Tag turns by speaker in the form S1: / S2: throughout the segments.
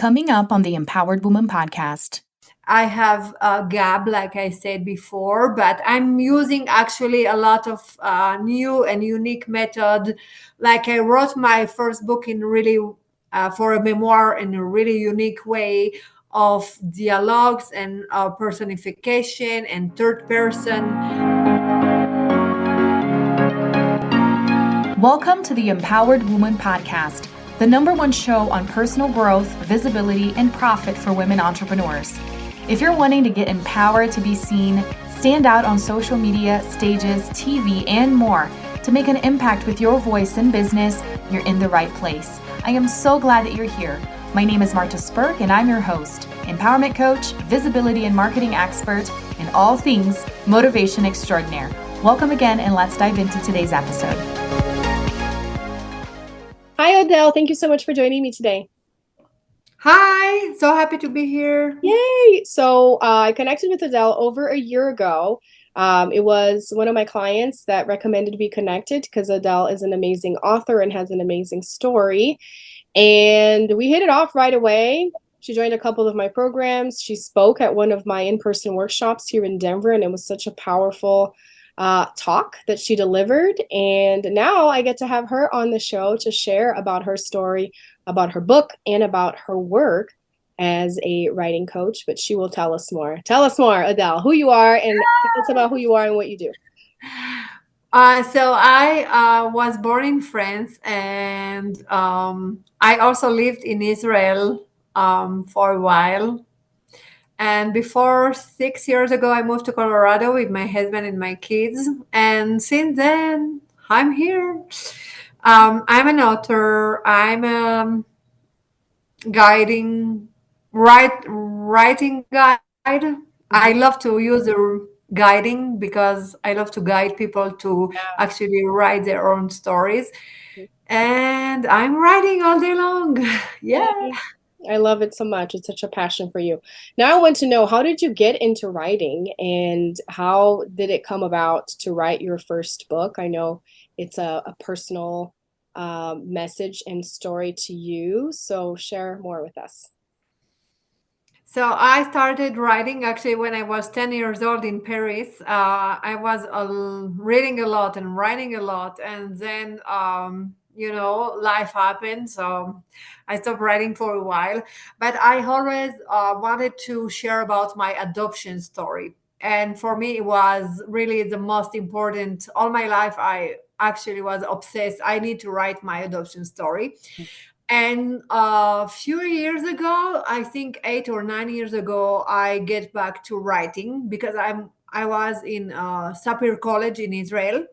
S1: Coming up on the Empowered Woman podcast.
S2: I have a gap, like I said before, but I'm using actually a lot of new and unique method. Like I wrote my first book in really for a memoir in a really unique way of dialogues and personification and third person.
S1: Welcome to the Empowered Woman podcast, the #1 show on personal growth, visibility, and profit for women entrepreneurs. If you're wanting to get empowered to be seen, stand out on social media, stages, TV, and more to make an impact with your voice in business, you're in the right place. I am so glad that you're here. My name is Marta Spurk, and I'm your host, empowerment coach, visibility and marketing expert, and all things motivation extraordinaire. Welcome again, and let's dive into today's episode.
S3: Hi, Odel. Thank you so much for joining me today.
S2: Hi, so happy to be here.
S3: Yay! So I connected with Odel over a year ago. It was one of my clients that recommended we connected because Odel is an amazing author and has an amazing story. And we hit it off right away. She joined a couple of my programs. She spoke at one of my in-person workshops here in Denver, and it was such a powerful talk that she delivered. And now I get to have her on the show to share about her story, about her book, and about her work as a writing coach. But she will tell us more. Tell us more, Odel, who you are, and tell us about who you are and what you do.
S2: So I was born in France, and I also lived in Israel for a while. And before 6 years ago, I moved to Colorado with my husband and my kids. And since then, I'm here. I'm an author. I'm a writing guide. I love to use the guiding because I love to guide people to actually write their own stories. And I'm writing all day long. Yeah.
S3: I love it so much. It's such a passion for you. Now I want to know, how did you get into writing and how did it come about to write your first book? I know it's a personal message and story to you. So share more with us.
S2: So I started writing actually when I was 10 years old in Paris. I was reading a lot and writing a lot. And then, life happened. So I stopped writing for a while. But I always wanted to share about my adoption story. And for me, it was really the most important. All my life, I actually was obsessed. I need to write my adoption story. And a few years ago, I think 8 or 9 years ago, I get back to writing because I was in Sapir College in Israel,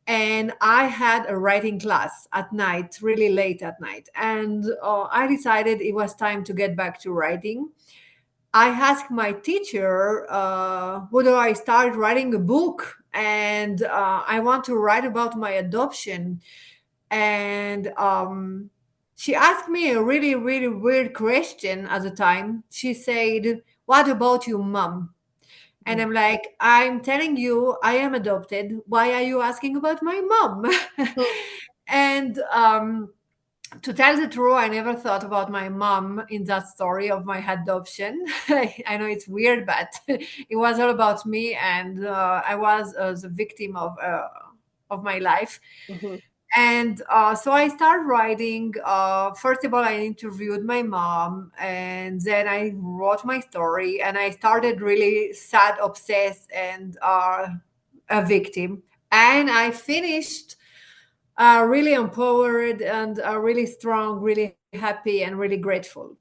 S2: and I had a writing class at night, really late at night, and I decided it was time to get back to writing. I asked my teacher whether I start writing a book, and I want to write about my adoption, and she asked me a really, really weird question at the time. She said, "What about your mom?" And I'm like, "I'm telling you, I am adopted. Why are you asking about my mom?" And to tell the truth, I never thought about my mom in that story of my adoption. I know it's weird, but it was all about me, and I was the victim of my life.
S3: Mm-hmm.
S2: And so I started writing. First of all, I interviewed my mom, and then I wrote my story. And I started really sad, obsessed, and a victim. And I finished really empowered and really strong, really happy, and really grateful.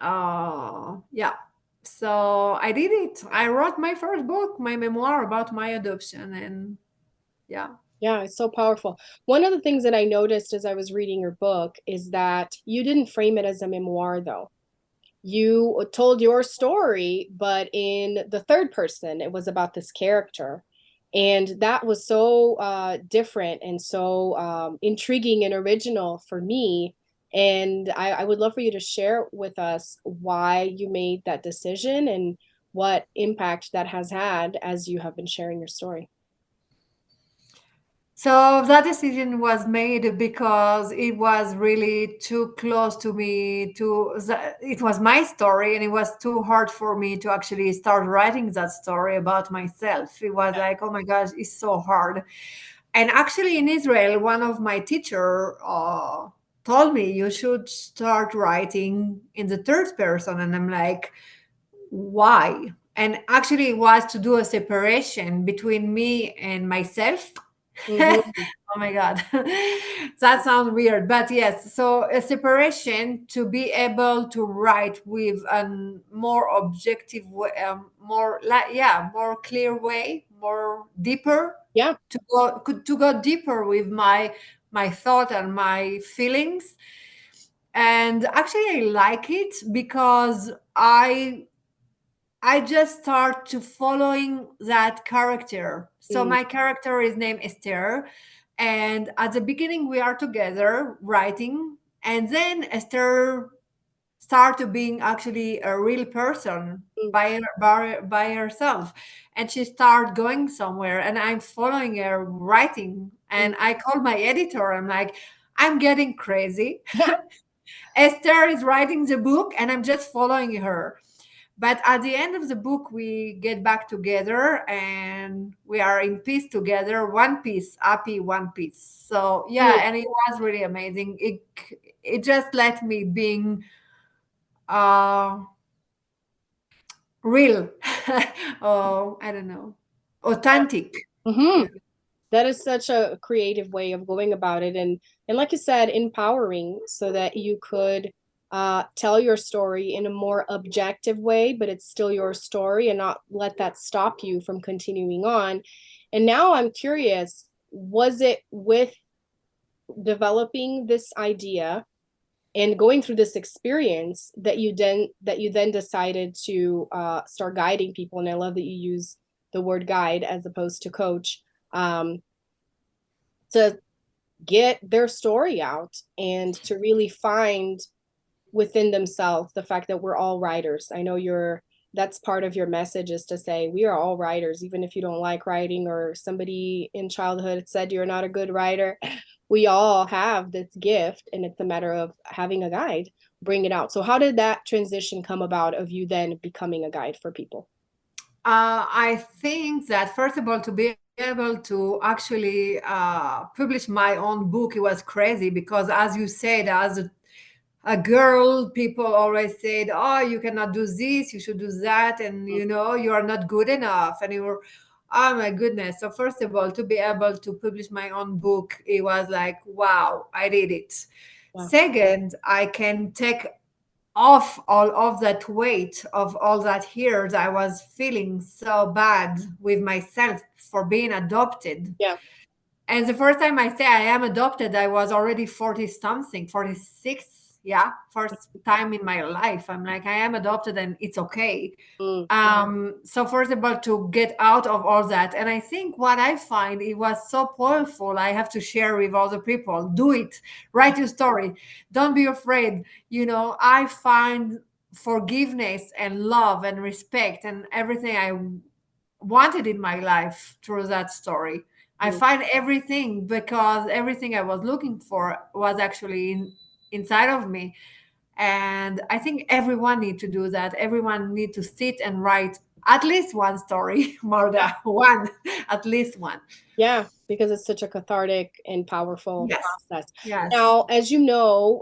S2: Yeah. So I did it. I wrote my first book, my memoir about my adoption, and yeah.
S3: Yeah, it's so powerful. One of the things that I noticed as I was reading your book is that you didn't frame it as a memoir, though. You told your story, but in the third person. It was about this character. And that was so different and so intriguing and original for me. And I would love for you to share with us why you made that decision and what impact that has had as you have been sharing your story.
S2: So that decision was made because it was really too close to me. It was my story, and it was too hard for me to actually start writing that story about myself. It was like, oh my gosh, it's so hard. And actually, in Israel, one of my teacher told me you should start writing in the third person, and I'm like, why? And actually, it was to do a separation between me and myself.
S3: Mm-hmm.
S2: Oh my God. That sounds weird, but yes. So a separation to be able to write with a more objective way, more like, yeah, more clear way, more deeper,
S3: Yeah.
S2: to go deeper with my thought and my feelings. And actually I like it because I just start to following that character. So
S3: Mm,
S2: my character is named Esther, and at the beginning we are together writing, and then Esther start to being actually a real person
S3: mm,
S2: by herself, and she start going somewhere, and I'm following her writing,
S3: mm.
S2: and I call my editor. I'm like, I'm getting crazy.
S3: Yeah.
S2: Esther is writing the book, and I'm just following her. But at the end of the book, we get back together and we are in peace together, one piece, happy one piece. So
S3: Mm.
S2: yeah, and it was really amazing. It just let me being uh real. Oh, I don't know, authentic.
S3: Mm-hmm.
S2: Yeah.
S3: That is such a creative way of going about it, and like you said, empowering so that you could tell your story in a more objective way, but it's still your story and not let that stop you from continuing on. And now I'm curious, was it with developing this idea and going through this experience that you then decided to start guiding people? And I love that you use the word guide as opposed to coach, um, to get their story out and to really find within themselves the fact that we're all writers. I know that's part of your message, is to say we are all writers, even if you don't like writing or somebody in childhood said you're not a good writer. We all have this gift, and it's a matter of having a guide bring it out. So how did that transition come about of you then becoming a guide for people?
S2: I think that first of all, to be able to actually publish my own book, it was crazy because, as you said, as a girl, people always said, "Oh, you cannot do this, you should do that, and you are not good enough." And you were, oh my goodness. So first of all, to be able to publish my own book, it was like, wow, I did it.
S3: Yeah.
S2: Second, I can take off all of that weight of all that years I was feeling so bad with myself for being adopted.
S3: Yeah.
S2: And the first time I say I am adopted, I was already 40 something, 46. Yeah. First time in my life. I'm like, I am adopted and it's okay.
S3: Mm,
S2: So first of all, to get out of all that. And I think what I find, it was so powerful. I have to share with other people. Do it. Write your story. Don't be afraid. I find forgiveness and love and respect and everything I wanted in my life through that story. I
S3: mm.
S2: find everything because everything I was looking for was actually inside of me. And I think everyone need to do that. Everyone need to sit and write at least one story,
S3: Yeah.
S2: Marta. One, at least one.
S3: Yeah, because it's such a cathartic and powerful
S2: Yes.
S3: process.
S2: Yes.
S3: Now, as you know,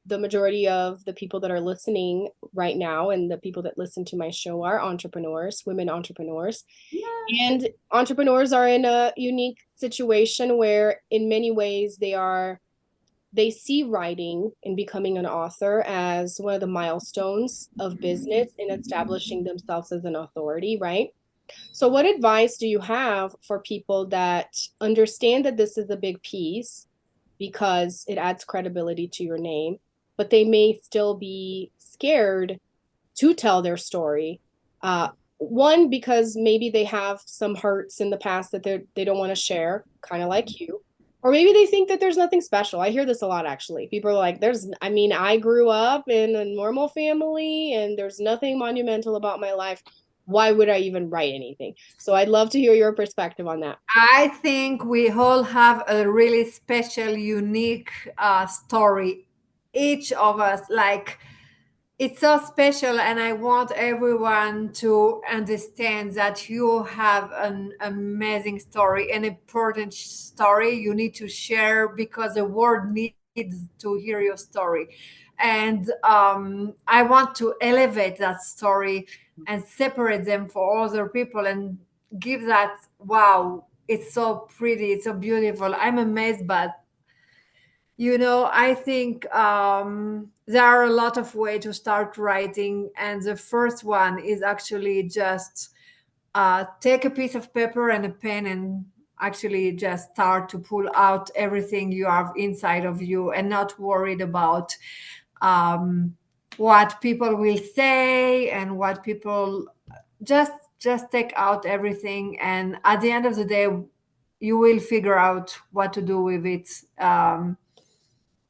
S3: the majority of the people that are listening right now and the people that listen to my show are entrepreneurs, women entrepreneurs.
S2: Yeah.
S3: And entrepreneurs are in a unique situation where, in many ways, they see writing and becoming an author as one of the milestones of business in establishing themselves as an authority, right? So, what advice do you have for people that understand that this is a big piece because it adds credibility to your name, but they may still be scared to tell their story? One, because maybe they have some hurts in the past that they don't want to share, kind of like you. Or maybe they think that there's nothing special. I hear this a lot, actually. People are like, I grew up in a normal family and there's nothing monumental about my life. why would I even write anything? So I'd love to hear your perspective on that.
S2: I think we all have a really special, unique story. Each of us, like, it's so special, and I want everyone to understand that you have an amazing story, an important story you need to share, because the world needs to hear your story. And I want to elevate that story and separate them for other people and give that, wow, it's so pretty, it's so beautiful. I'm amazed, but I think there are a lot of ways to start writing, and the first one is actually just take a piece of paper and a pen and actually just start to pull out everything you have inside of you, and not worried about um, what people will say and what people just take out everything, and at the end of the day you will figure out what to do with it.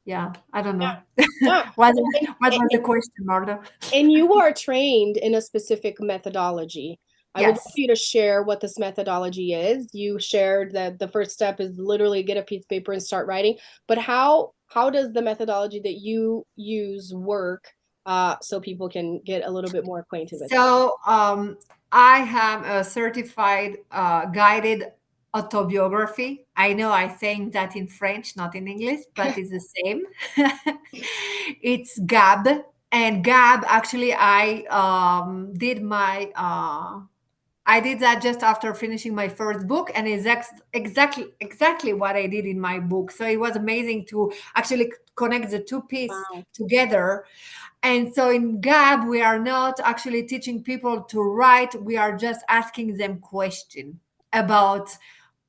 S2: Yeah, I don't know.
S3: Yeah.
S2: what
S3: And,
S2: what was the question, Marta?
S3: and you are trained in a specific methodology. I would love
S2: Yes.
S3: you to share what this methodology is. You shared that the first step is literally get a piece of paper and start writing. But how does the methodology that you use work, so people can get a little bit more acquainted with it?
S2: So I have a certified guided autobiography. I know I'm saying that in French, not in English, but it's the same. It's GAB. And GAB, actually, I did that just after finishing my first book, and it's exactly what I did in my book. So it was amazing to actually connect the two pieces
S3: Wow.
S2: together. And so in GAB, we are not actually teaching people to write; we are just asking them questions about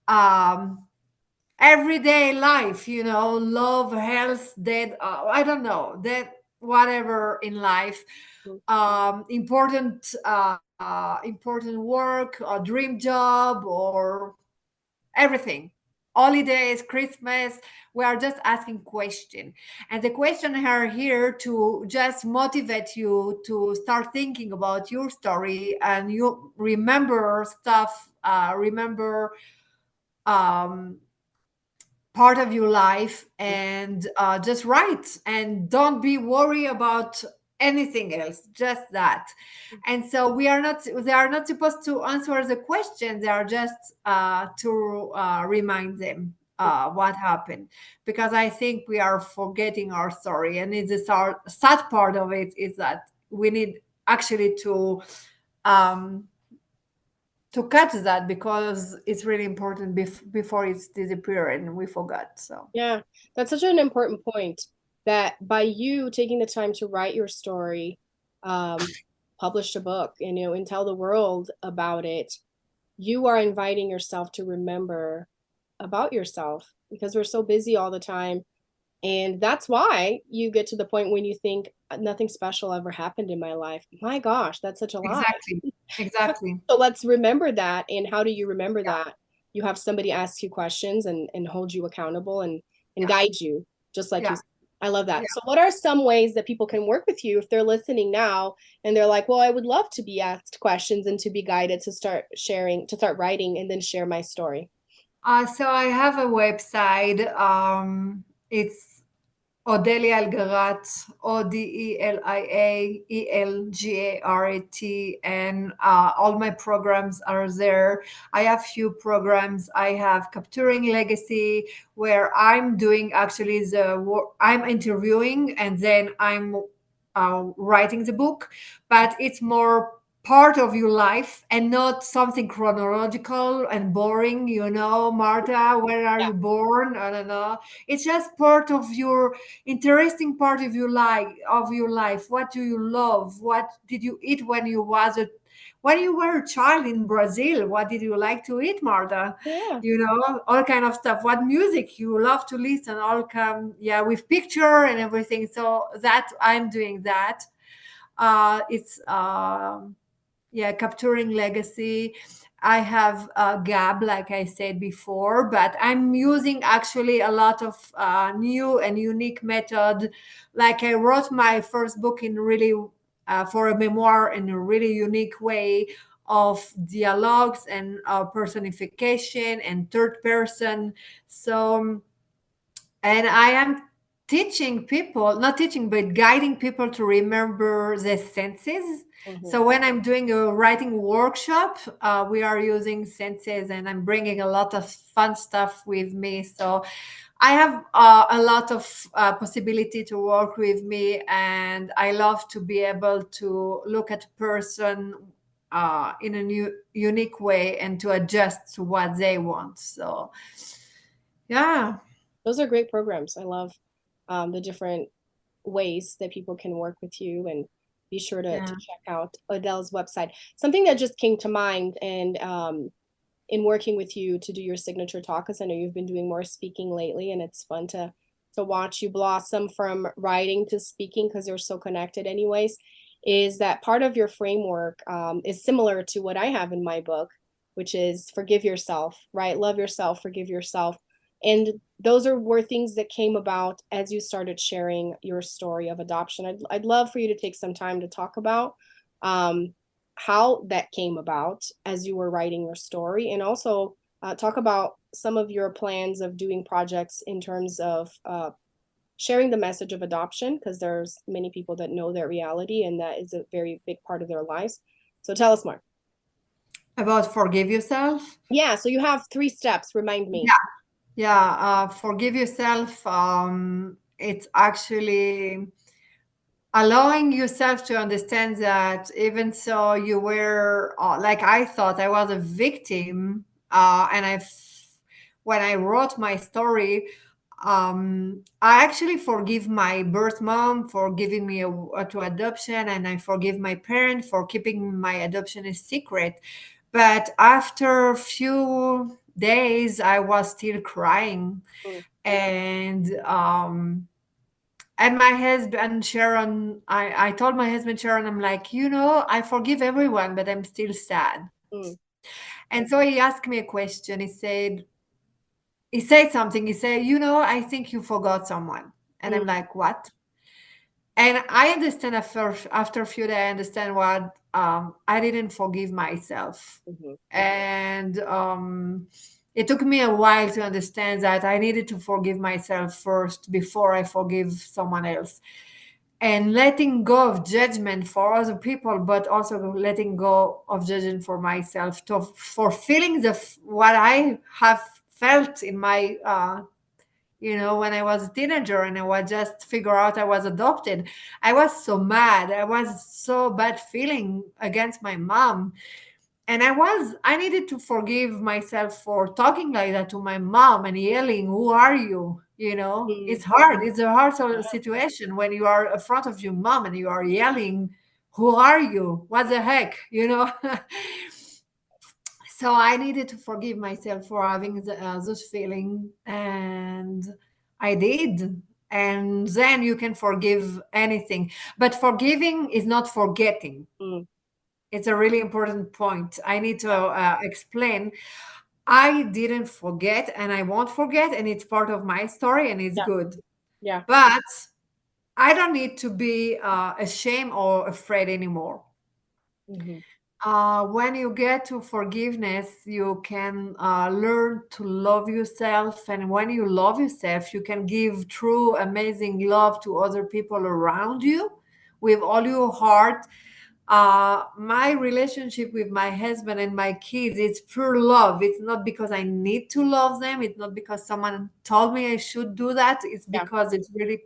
S2: um, everyday life. Love, health, death. I don't know that, whatever in life, important work, a dream job, or everything, holidays, Christmas. We are just asking question, and the question are here to just motivate you to start thinking about your story, and you remember stuff, remember um part of your life, and just write, and don't be worried about anything else, just that. And so they are not supposed to answer the question, they are just to remind them what happened, because I think we are forgetting our story, and it's a sad part of it is that we need actually um, to catch that, because it's really important before it's disappeared and we forgot. So
S3: Yeah, that's such an important point that by you taking the time to write your story, publish a book, and tell the world about it, you are inviting yourself to remember about yourself because we're so busy all the time. And that's why you get to the point when you think nothing special ever happened in my life. My gosh, that's such a lie.
S2: exactly.
S3: So let's remember that. And how do you remember that? You have somebody ask you questions and hold you accountable and guide you, just like you
S2: Yeah.
S3: said. I love that.
S2: Yeah.
S3: So what are some ways that people can work with you if they're listening now and they're like, well, I would love to be asked questions and to be guided to start sharing, to start writing and then share my story?
S2: So I have a website. It's Odelia Elgarat, ODELIAELGARAT, and all my programs are there. I have few programs. I have Capturing Legacy, where I'm doing actually I'm interviewing, and then I'm writing the book, but it's more part of your life and not something chronological and boring. Marta, where are
S3: Yeah.
S2: you born? I don't know. It's just part of your interesting part of your life. What do you love? What did you eat when you were a child in Brazil? What did you like to eat, Marta?
S3: Yeah.
S2: All kind of stuff. What music you love to listen? All come, yeah, with picture and everything. So that I'm doing that. It's yeah, Capturing Legacy. I have Gab, like I said before, but I'm using actually a lot of new and unique method. Like I wrote my first book in really for a memoir in a really unique way. of dialogues and personification and third person. So, and I am teaching people, not teaching, but guiding people to remember the senses.
S3: Mm-hmm.
S2: So when I'm doing a writing workshop, we are using senses, and I'm bringing a lot of fun stuff with me. So I have a lot of possibility to work with me, and I love to be able to look at a person in a new, unique way and to adjust to what they want. So, yeah.
S3: Those are great programs. I love the different ways that people can work with you, and be sure to
S2: Yeah.
S3: check out Odell's website. Something that just came to mind, and in working with you to do your signature talk, because I know you've been doing more speaking lately, and it's fun to watch you blossom from writing to speaking because you're so connected anyways, is that part of your framework is similar to what I have in my book, which is forgive yourself, right? Love yourself, forgive yourself. And those were things that came about as you started sharing your story of adoption. I'd love for you to take some time to talk about um, how that came about as you were writing your story, and also talk about some of your plans of doing projects in terms of sharing the message of adoption, because there's many people that know their reality and that is a very big part of their lives. So tell us more.
S2: About forgive yourself.
S3: Yeah, so you have 3 steps, remind me.
S2: Yeah. Yeah. Forgive yourself. It's actually allowing yourself to understand that even so you were like I thought I was a victim, and when I wrote my story, I actually forgive my birth mom for giving me to adoption, and I forgive my parent for keeping my adoption a secret. But after a few days I was still crying,
S3: Mm,
S2: and my husband Sharon, I told my husband Sharon, I'm like, I forgive everyone, but I'm still sad.
S3: mm,
S2: And so he asked me a question. He said something. He said, I think you forgot someone. And
S3: mm,
S2: I'm like, what? And I understand after a few days, I understand what I didn't forgive myself.
S3: mhm,
S2: And it took me a while to understand that I needed to forgive myself first before I forgive someone else, and letting go of judgment for other people, but also letting go of judgment for myself, for feeling what I have felt in my when I was a teenager and I was just figure out I was adopted. I was so mad. I was so bad feeling against my mom. And I needed to forgive myself for talking like that to my mom and yelling, "Who are you?"
S3: mm.
S2: It's hard. It's a hard situation when you are in front of your mom and you are yelling, "Who are you? What the heck?" So I needed to forgive myself for having those feeling, and I did. And then you can forgive anything, but forgiving is not forgetting.
S3: Mm.
S2: It's a really important point. I need to explain. I didn't forget, and I won't forget, and it's part of my story, and it's
S3: Yeah,
S2: good.
S3: yeah.
S2: But I don't need to be ashamed or afraid anymore.
S3: Hmm.
S2: When you get to forgiveness, you can learn to love yourself. And when you love yourself, you can give true, amazing love to other people around you with all your heart. My relationship with my husband and my kids, it's pure love. It's not because I need to love them. It's not because someone told me I should do that. It's
S3: Yeah.
S2: because it's really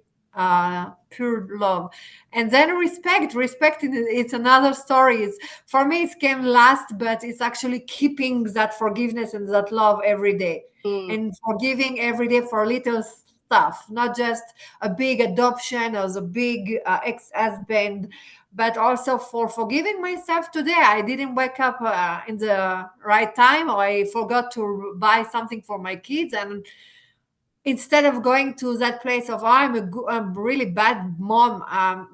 S2: pure love. And then respect it's another story. For me it came last, but it's actually keeping that forgiveness and that love every day,
S3: Mm.
S2: and forgiving every day for little stuff, not just a big adoption or the big ex-husband, but also for forgiving myself today. I didn't wake up in the right time, or I forgot to buy something for my kids, and instead of going to that place of, I'm really bad mom,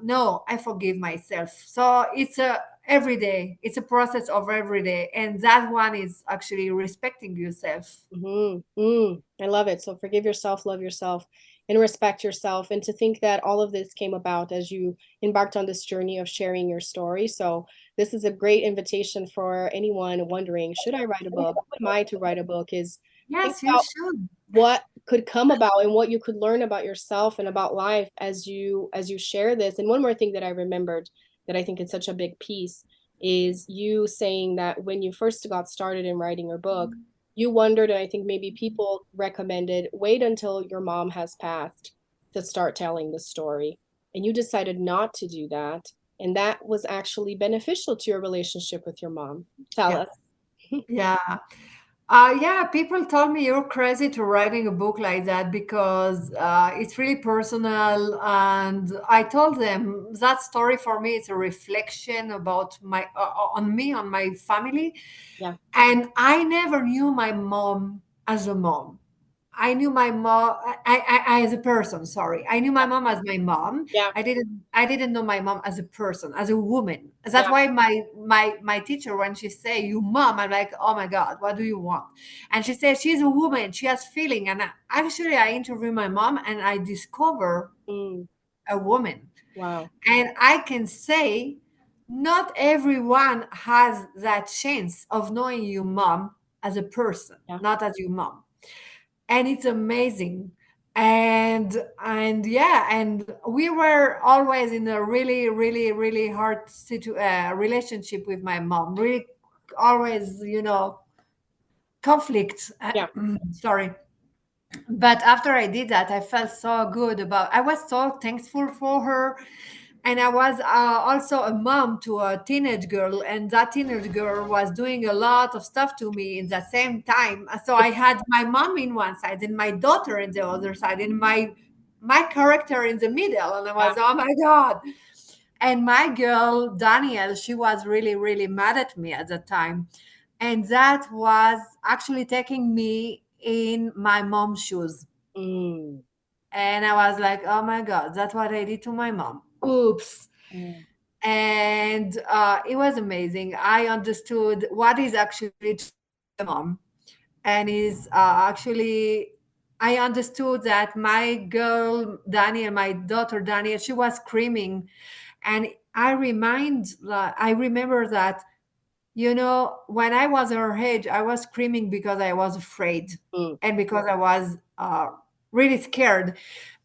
S2: no, I forgive myself. So it's a every day, it's a process of every day, and that one is actually respecting yourself.
S3: Hmm. Mm. I love it. So forgive yourself, love yourself. and respect yourself, and to think that all of this came about as you embarked on this journey of sharing your story. So this is a great invitation for anyone wondering, should I write a book? Who am I to write a book? Is think
S2: Yes, you
S3: about
S2: should.
S3: what could come about and what you could learn about yourself and about life as you share this. And one more thing that I remembered that I think is such a big piece is you saying that when you first got started in writing your book, you wondered, and I think maybe people recommended, wait until your mom has passed to start telling the story. And you decided not to do that. And that was actually beneficial to your relationship with your mom. Tell
S2: Yeah.
S3: us.
S2: Yeah. Yeah, people told me you're crazy to writing a book like that because it's really personal. And I told them that story for me is a reflection about my on me, on my family.
S3: Yeah.
S2: And I never knew my mom as a mom. I knew my mom I as a person, sorry. I knew my mom as my mom.
S3: Yeah.
S2: I didn't know my mom as a person, as a woman. That's
S3: Yeah.
S2: why my teacher, when she say you mom, I'm like, oh my God, what do you want? And she says she's a woman, she has feeling. And actually I interview my mom and I discover
S3: Mm,
S2: a woman.
S3: wow.
S2: And I can say not everyone has that chance of knowing your mom as a person,
S3: Yeah.
S2: not as your mom. And it's amazing. And yeah, and we were always in a really, really, really hard relationship with my mom. Really, always, conflict.
S3: Yeah.
S2: Sorry. But after I did that, I felt so good about. I was so thankful for her, and I was also a mom to a teenage girl, and that teenage girl was doing a lot of stuff to me in the same time. So I had my mom in one side and my daughter in the other side, and my character in the middle, and I was,
S3: Yeah.
S2: oh my God. And my girl Danielle, she was really, really mad at me at the time, and that was actually taking me in my mom's shoes.
S3: Mm,
S2: And I was like, oh my God, that's what I did to my mom. Oops.
S3: mm,
S2: And it was amazing. I understood what is actually to be a mom. And is actually, I understood that my girl, Daniel, my daughter, Daniel, she was screaming. And I remember that, when I was her age, I was screaming because I was afraid
S3: mm.
S2: and because I was really scared.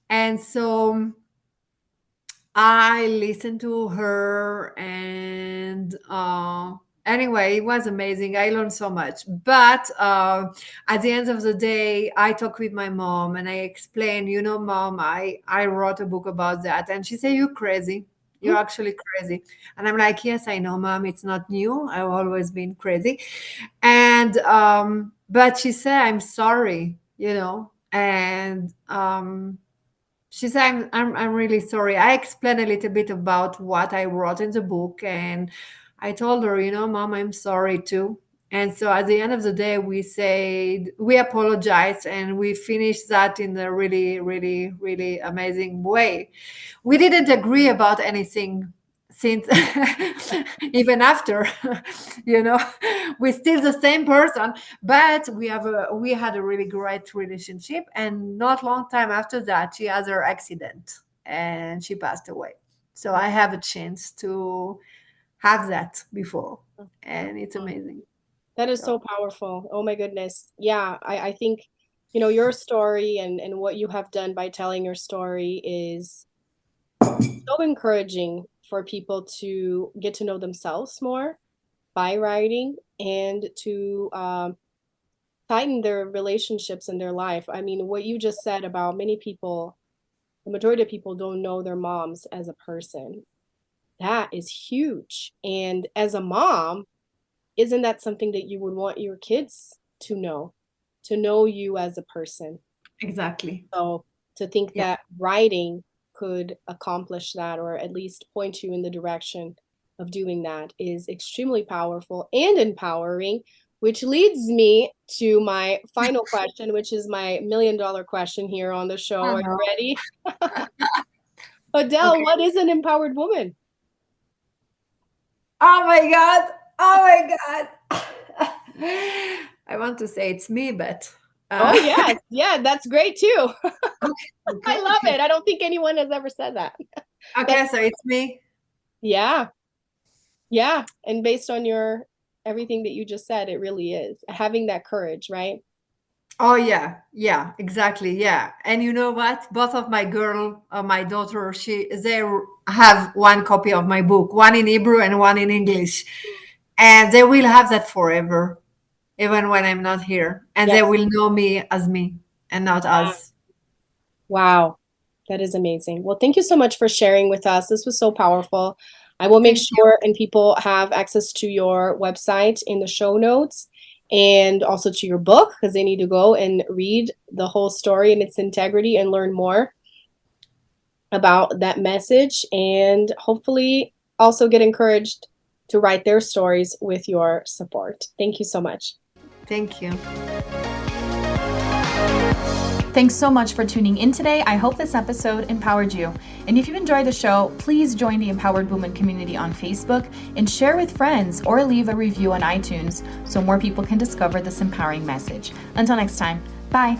S2: And so I listened to her, and anyway, it was amazing. I learned so much. But at the end of the day, I talked with my mom and I explained, mom, I wrote a book about that. And she said, "You crazy. You're actually crazy." And I'm like, "Yes, I know, mom. It's not new. I've always been crazy." And but she said, "I'm sorry, and she said, I'm really sorry." I explained a little bit about what I wrote in the book, and I told her, mom, I'm sorry too. And so at the end of the day, we apologized, and we finished that in a really, really, really amazing way. We didn't agree about anything since even after, you know we're still the same person, but we had a really great relationship. And not long time after that, she has her accident and she passed away. So I have a chance to have that before, and it's
S3: Mm.
S2: amazing.
S3: That is
S2: So
S3: so powerful. Oh my goodness. Yeah, I think, your story and what you have done by telling your story is so encouraging for people to get to know themselves more by writing and to tighten their relationships in their life. I mean, what you just said about many people, the majority of people don't know their moms as a person. That is huge. And as a mom, isn't that something that you would want your kids to know you as a person?
S2: exactly.
S3: So to think
S2: Yeah.
S3: that writing could accomplish that, or at least point you in the direction of doing that, is extremely powerful and empowering, which leads me to my final question, which is my $1 million question here on the show.
S2: I
S3: Are you
S2: know.
S3: ready? Odell,
S2: Okay.
S3: what is an empowered woman?
S2: Oh my God. Oh my God. I want to say it's me, but
S3: Oh, yeah. Yeah, that's great too.
S2: Okay,
S3: I love it. I don't think anyone has ever said that.
S2: okay, so it's me.
S3: Yeah. Yeah. And based on everything that you just said, it really is having that courage, right?
S2: Oh yeah, exactly, yeah. And you know what? Both of my daughter, they have one copy of my book, one in Hebrew and one in English, and they will have that forever, even when I'm not here, and they
S3: Yes.
S2: will know me as me and not as.
S3: Wow. That is amazing. Well, thank you so much for sharing with us. This was so powerful. I will make
S2: Thank you.
S3: sure and people have access to your website in the show notes and also to your book because they need to go and read the whole story in its integrity and learn more about that message and hopefully also get encouraged to write their stories with your support. Thank you so much.
S2: Thank you.
S1: Thanks so much for tuning in today. I hope this episode empowered you. And if you enjoyed the show, please join the Empowered Woman community on Facebook and share with friends or leave a review on iTunes so more people can discover this empowering message. Until next time, bye.